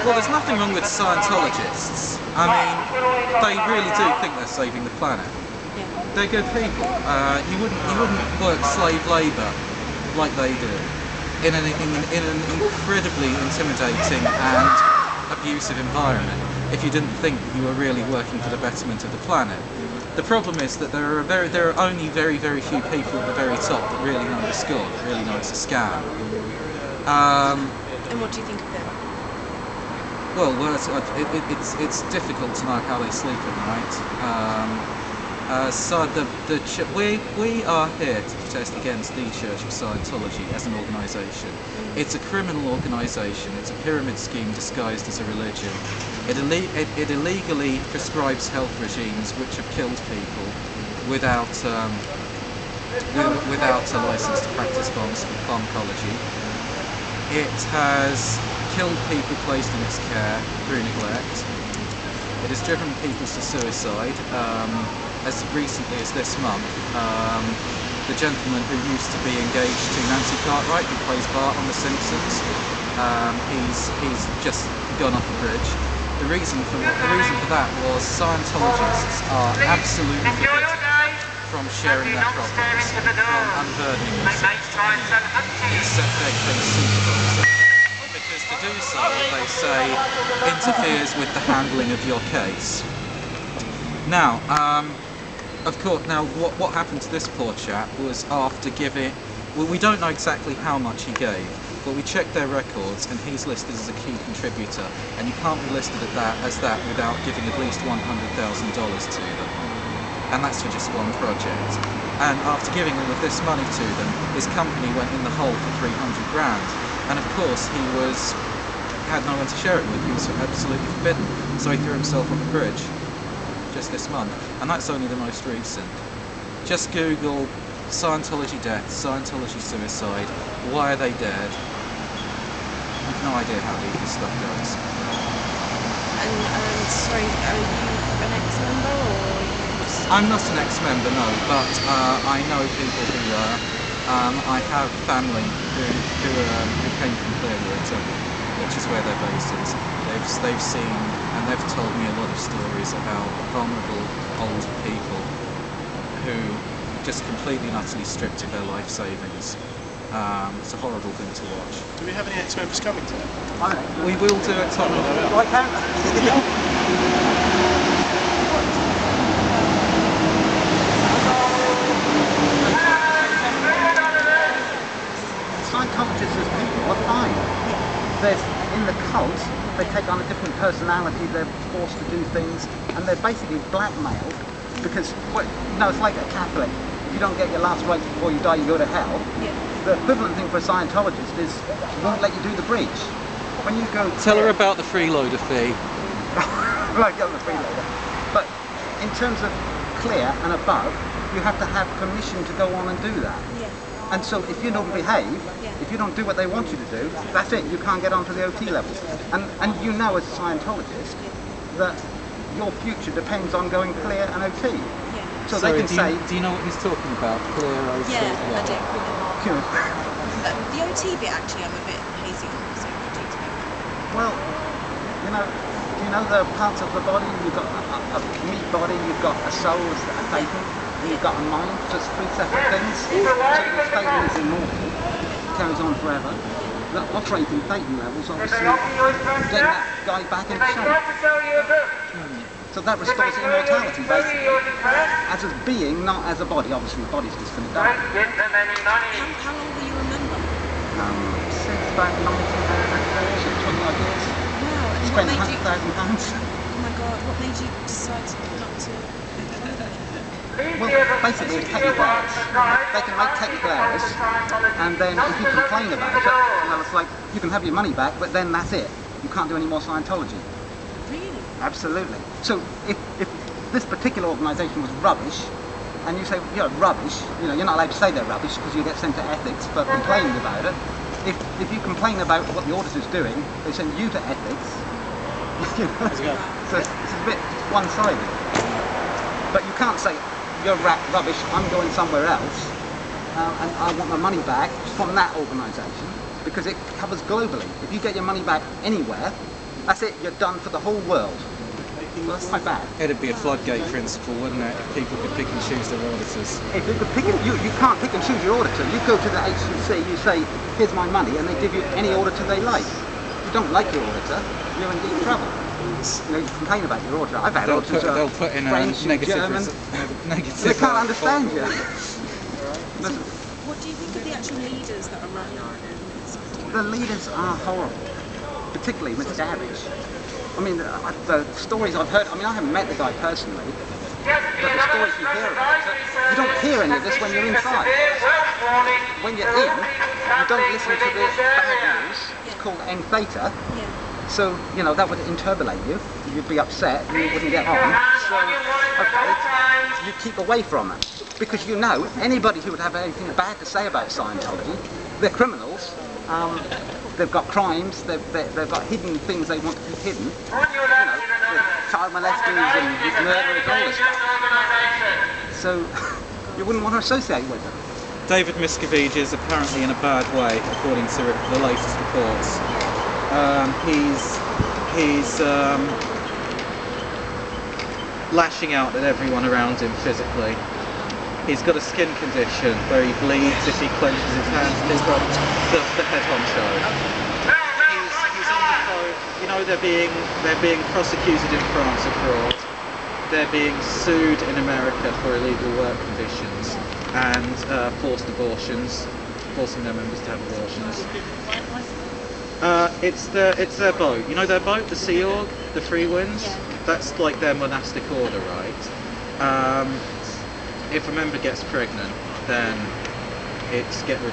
Well, there's nothing wrong with Scientologists. I mean, they really do think they're saving the planet. They're good people. You wouldn't work slave labour like they do in an incredibly intimidating and abusive environment if you didn't think you were really working for the betterment of the planet. The problem is that there are only very few people at the very top that really know the score, that really know it's a scam. And what do you think of them? Well, it's difficult to know how they sleep at night. So we are here to protest against the Church of Scientology as an organisation. It's a criminal organisation. It's a pyramid scheme disguised as a religion. It illegally prescribes health regimes which have killed people without a license to practice pharmacology. It has killed people placed in its care through neglect. It has driven people to suicide. As recently as this month, the gentleman who used to be engaged to Nancy Cartwright, who plays Bart on The Simpsons, he's just gone off a bridge. The reason for that was Scientologists are absolutely forbidden from sharing their problems, from unburdening themselves to anyone, except their case supervisor. Because to do so, they say, interferes with the handling of your case. Now, of course, now what happened to this poor chap was after giving, well, we don't know exactly how much he gave, but we checked their records and he's listed as a key contributor, and you can't be listed as that without giving at least $100,000 to them. And that's for just one project. And after giving all of this money to them, his company went in the hole for 300 grand. And of course he had no one to share it with, he was absolutely forbidden, so he threw himself off a bridge. Just this month, and that's only the most recent. Just Google Scientology death, Scientology suicide, why are they dead? I've no idea how deep this stuff goes. And sorry, are you an ex-member or are you just... I'm not an ex-member, no, but I know people who are. I have family who came from Clearwater, which is where their base is. They've seen and they've told me a lot of stories about vulnerable old people who just completely and utterly stripped of their life savings. It's a horrible thing to watch. Do we have any ex-members coming today? We will do at some point. Right hand. Scientologists as people are fine. In the cult, they take on a different personality, they're forced to do things, and they're basically blackmailed because, it's like a Catholic. If you don't get your last rites before you die, you go to hell. Yeah. The equivalent thing for a Scientologist is won't let you do the breach. When you go... Tell her about the freeloader fee. Right, the freeloader. But in terms of clear and above, you have to have permission to go on and do that. Yeah. And so if you don't behave, if you don't do what they want you to do, that's it, you can't get onto the OT levels. And you know as a Scientologist that your future depends on going clear and OT. Yeah. So they can say... Do you know what he's talking about? Clear OT? Yeah, I do. The OT bit actually I'm a bit hazy on, so could you explain that? Well, do you know the parts of the body? You've got a meat body, you've got a soul, a Satan. You've got a mind, just three separate things. So the Satan is immortal, carries on forever. The operating Satan levels obviously get that guy back into shape. So that restores immortality basically. As a being, not as a body. Obviously the body's just going to die. How long will you remember? Since about 1904, 20 odd years. Wow. Spent £100,000. Oh my god, what made you decide not to... Well, basically it's technical errors. They can make technical errors, and then if you complain about it, it's like, you can have your money back, but then that's it. You can't do any more Scientology. Really? Absolutely. So if this particular organisation was rubbish, and you say, rubbish, you're not allowed to say they're rubbish because you get sent to ethics for complaining about it. If you complain about what the auditor's doing, they send you to ethics. So it's a bit one-sided. But you can't say, you're rubbish, I'm going somewhere else. and I want my money back from that organisation because it covers globally. If you get your money back anywhere, that's it, you're done for the whole world. So that's quite bad. It'd be a floodgate principle, wouldn't it? If people could pick and choose their auditors. If you could pick it, you can't pick and choose your auditor. You go to the HCC, you say, here's my money, and they give you any auditor they like. If you don't like your auditor, you're in deep trouble. You know, you complain about your auditor. I've had auditors They'll put in French, a negative German. negative. They can't understand you. What do you think of the actual leaders that are running Scientology? The leaders are horrible, particularly Mr. Davies. I mean, the stories I've heard, I mean, I haven't met the guy personally, but the stories you hear about it, you don't hear any of this when you're inside. When you're in, you don't listen to the bad news. It's called en theta. So, you know, that would interpolate you. You'd be upset and you wouldn't get on. So, okay, you keep away from it. Because you know, anybody who would have anything bad to say about Scientology, they're criminals. They've got crimes, they've got hidden things they want to keep hidden. You know, child molesters and murderers, all this stuff. So, you wouldn't want to associate with them. David Miscavige is apparently in a bad way, according to the latest reports. He's lashing out at everyone around him physically. He's got a skin condition where he bleeds if he clenches his hands. He's got the head honcho. He's on the phone. You know, they're being prosecuted in France for fraud. They're being sued in America for illegal work conditions and forced abortions, forcing their members to have abortions. It's their boat. You know their boat, the Sea Org, the Free Winds? Yeah. That's like their monastic order, right? If a member gets pregnant, then it's get rid of